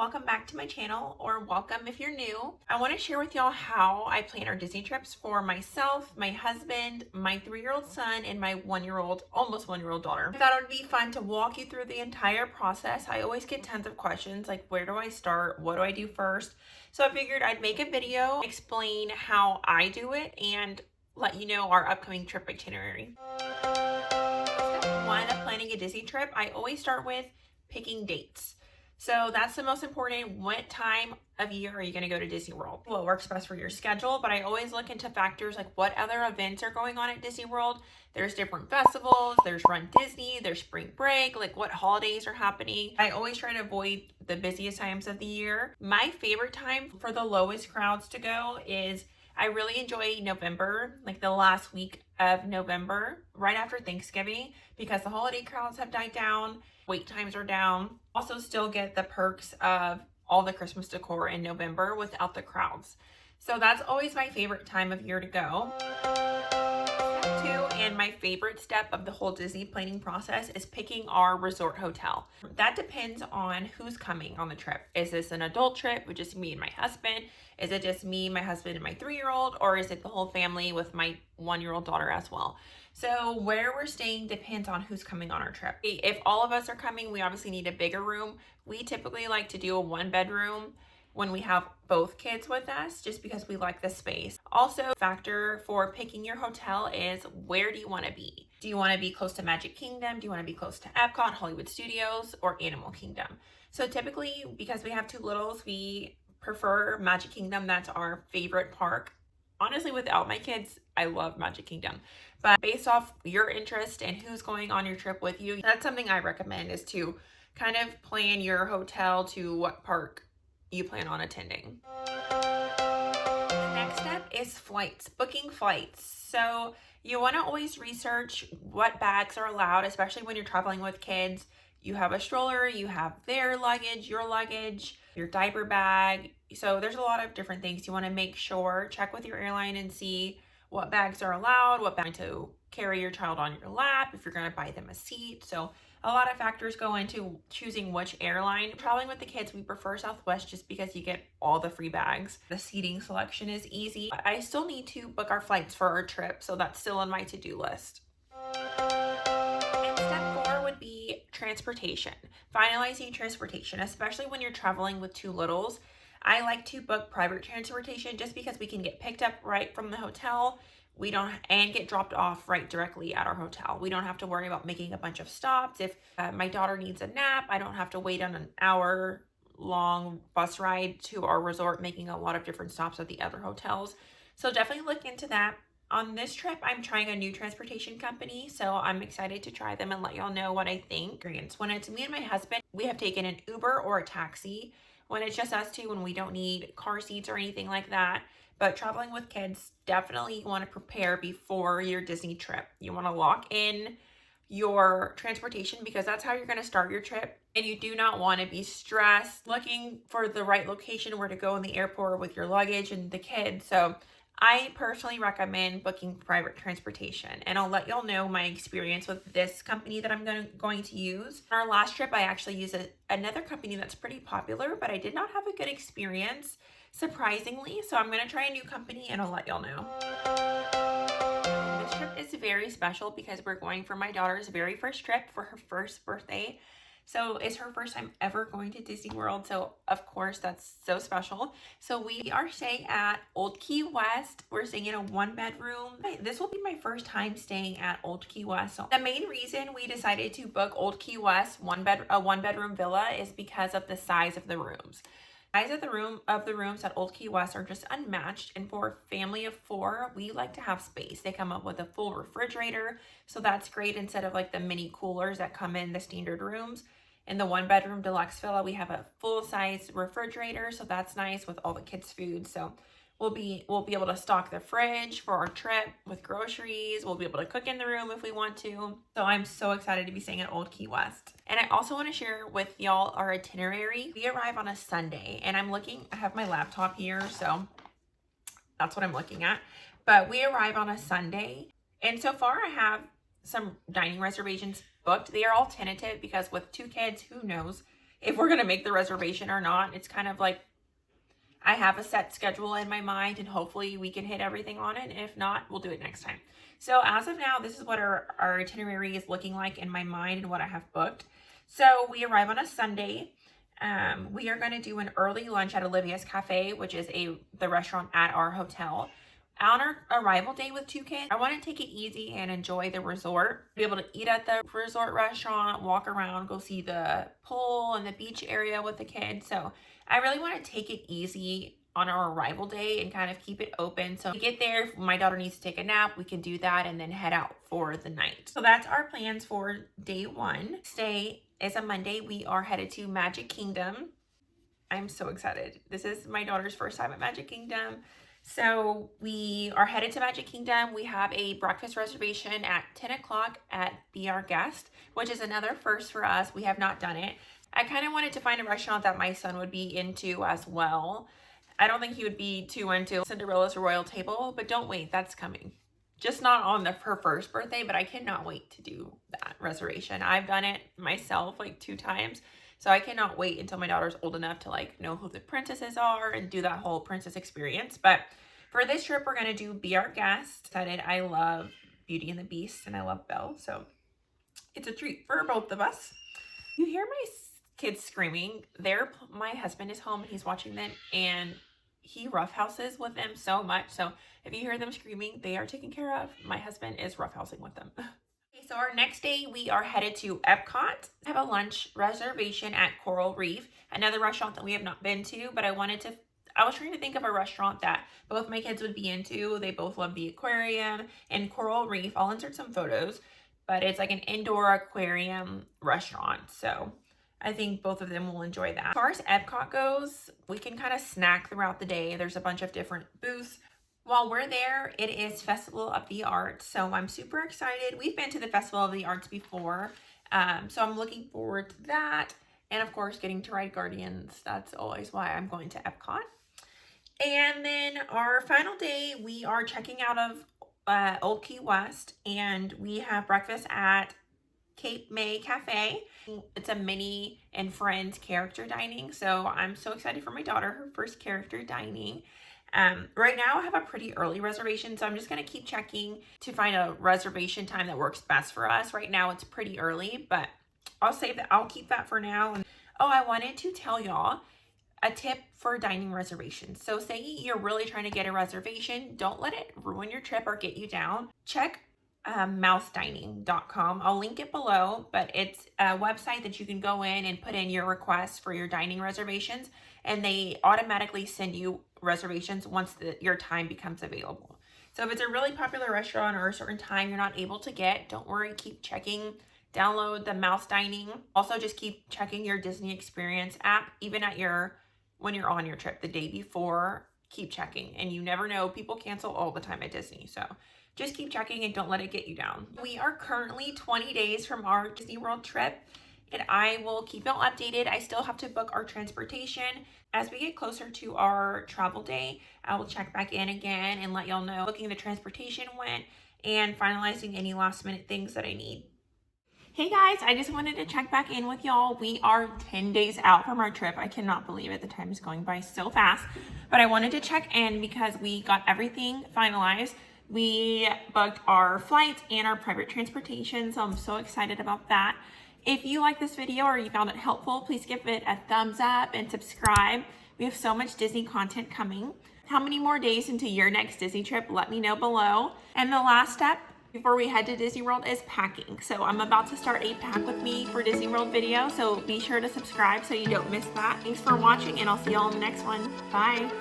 welcome back to my channel, or welcome if you're new. I want to share with y'all how I plan our Disney trips for myself, my husband, my 3-year-old son, and my almost 1-year-old daughter. I thought it would be fun to walk you through the entire process. I always get tons of questions like, where do I start? What do I do first? So I figured I'd make a video, explain how I do it, and let you know our upcoming trip itinerary. Step 1 of planning a Disney trip, I always start with picking dates. So that's the most important. What time of year are you going to go to Disney World? What works best for your schedule, but I always look into factors like what other events are going on at Disney World. There's different festivals, there's Run Disney, there's spring break, like what holidays are happening. I always try to avoid the busiest times of the year. My favorite time for the lowest crowds to go is I really enjoy November, like the last week of November, right after Thanksgiving, because the holiday crowds have died down, wait times are down. Also still get the perks of all the Christmas decor in November without the crowds. So that's always my favorite time of year to go. Step 2, and my favorite step of the whole Disney planning process, is picking our resort hotel. That depends on who's coming on the trip. Is this an adult trip with just me and my husband? Is it just me, my husband, and my 3-year-old? Or is it the whole family with my 1-year-old daughter as well? So where we're staying depends on who's coming on our trip. If all of us are coming, we obviously need a bigger room. We typically like to do a 1-bedroom when we have both kids with us, just because we like the space. Also, factor for picking your hotel is, where do you want to be? Do you want to be close to Magic Kingdom? Do you want to be close to Epcot, Hollywood Studios, or Animal Kingdom? So typically, because we have 2 littles, we prefer Magic Kingdom. That's our favorite park. Honestly, without my kids, I love Magic Kingdom. But based off your interest and who's going on your trip with you, that's something I recommend, is to kind of plan your hotel to what park you plan on attending. The next step is flights, booking flights. So you want to always research what bags are allowed, especially when you're traveling with kids. You have a stroller, you have their luggage, your diaper bag. So there's a lot of different things you want to make sure. Check with your airline and see what bags are allowed, what bag to carry your child on your lap, if you're going to buy them a seat. So a lot of factors go into choosing which airline. Traveling with the kids, we prefer Southwest just because you get all the free bags. The seating selection is easy. I still need to book our flights for our trip, so that's still on my to-do list. And step 4 would be transportation. Finalizing transportation, especially when you're traveling with 2 littles. I like to book private transportation just because we can get picked up right from the hotel. And get dropped off right directly at our hotel. We don't have to worry about making a bunch of stops. If my daughter needs a nap, I don't have to wait on an hour-long bus ride to our resort, making a lot of different stops at the other hotels. So definitely look into that. On this trip, I'm trying a new transportation company, so I'm excited to try them and let y'all know what I think. When it's me and my husband, we have taken an Uber or a taxi. When it's just us 2, when we don't need car seats or anything like that. But traveling with kids, definitely you want to prepare before your Disney trip. You want to lock in your transportation because that's how you're going to start your trip. And you do not want to be stressed looking for the right location where to go in the airport with your luggage and the kids. So I personally recommend booking private transportation, and I'll let y'all know my experience with this company that I'm going to use. On our last trip, I actually used another company that's pretty popular, but I did not have a good experience, surprisingly. So I'm going to try a new company and I'll let y'all know. This trip is very special because we're going for my daughter's very first trip for her first birthday. So it's her first time ever going to Disney World. So of course that's so special. So we are staying at Old Key West. We're staying in a 1-bedroom. This will be my first time staying at Old Key West. So the main reason we decided to book Old Key West a 1-bedroom villa is because of the size of the rooms. The size of the rooms at Old Key West are just unmatched, and for a family of 4, we like to have space. They come up with a full refrigerator, so that's great instead of like the mini coolers that come in the standard rooms. In the 1-bedroom deluxe villa, we have a full-size refrigerator, so that's nice with all the kids' food. So we'll be able to stock the fridge for our trip with groceries. We'll be able to cook in the room if we want to. So I'm so excited to be staying at Old Key West. And I also want to share with y'all our itinerary. We arrive on a Sunday, and I have my laptop here, so that's what I'm looking at. But we arrive on a Sunday, and so far I have some dining reservations booked. They are all tentative because with 2 kids, who knows? if we're going to make the reservation or not. It's kind of like I have a set schedule in my mind and hopefully we can hit everything on it. And if not, we'll do it next time. So as of now, this is what our itinerary is looking like in my mind and what I have booked. So we arrive on a Sunday. We are going to do an early lunch at Olivia's Cafe, which is the restaurant at our hotel. On our arrival day with 2 kids, I want to take it easy and enjoy the resort. Be able to eat at the resort restaurant, walk around, go see the pool and the beach area with the kids. So I really want to take it easy on our arrival day and kind of keep it open. So we get there, if my daughter needs to take a nap, we can do that and then head out for the night. So that's our plans for day 1. Today is a Monday. We are headed to Magic Kingdom. I'm so excited. This is my daughter's first time at Magic Kingdom. So we are headed to Magic Kingdom. We have a breakfast reservation at 10 o'clock at Be Our Guest, which is another first for us. We have not done it. I kind of wanted to find a restaurant that my son would be into as well. I don't think he would be too into Cinderella's Royal Table, but don't wait, that's coming. Just not on her first birthday, but I cannot wait to do that reservation. I've done it myself like 2 times. So I cannot wait until my daughter's old enough to like know who the princesses are and do that whole princess experience. But for this trip, we're going to do Be Our Guest. I love Beauty and the Beast and I love Belle. So it's a treat for both of us. You hear my kids screaming. My husband is home and he's watching them and he roughhouses with them so much. So if you hear them screaming, they are taken care of. My husband is roughhousing with them. So our next day, we are headed to Epcot. I have a lunch reservation at Coral Reef, another restaurant that we have not been to, but I was trying to think of a restaurant that both my kids would be into. They both love the aquarium and Coral Reef. I'll insert some photos, but it's like an indoor aquarium restaurant. So I think both of them will enjoy that. As far as Epcot goes, we can kind of snack throughout the day. There's a bunch of different booths. While we're there, it is Festival of the Arts, so I'm super excited. We've been to the Festival of the Arts before, so I'm looking forward to that. And of course, getting to ride Guardians. That's always why I'm going to Epcot. And then our final day, we are checking out of Old Key West, and we have breakfast at Cape May Cafe. It's a Minnie and Friends character dining, so I'm so excited for my daughter, her first character dining. Right now I have a pretty early reservation, so I'm just going to keep checking to find a reservation time that works best for us. Right now it's pretty early, but I'll keep that for now. And I wanted to tell y'all a tip for dining reservations. So say you're really trying to get a reservation, don't let it ruin your trip or get you down. Check mousedining.com. I'll link it below, but it's a website that you can go in and put in your requests for your dining reservations, and they automatically send you reservations once your time becomes available. So if it's a really popular restaurant or a certain time you're not able to get, don't worry, keep checking. Download the Mouse Dining. Also, just keep checking your Disney Experience app, even when you're on your trip the day before. Keep checking, and you never know, people cancel all the time at Disney, so just keep checking and don't let it get you down. We are currently 20 days from our Disney World trip, and I will keep you all updated. I still have to book our transportation. As we get closer to our travel day, I will check back in again and let y'all know booking the transportation went and finalizing any last minute things that I need. Hey guys, I just wanted to check back in with y'all. We are 10 days out from our trip. I cannot believe it. The time is going by so fast, but I wanted to check in because we got everything finalized. We booked our flights and our private transportation, so I'm so excited about that. If you like this video or you found it helpful, please give it a thumbs up and subscribe. We have so much Disney content coming. How many more days into your next Disney trip? Let me know below. And the last step before we head to Disney World is packing. So I'm about to start a pack with me for Disney World video, so be sure to subscribe so you don't miss that. Thanks for watching, and I'll see y'all in the next one. Bye.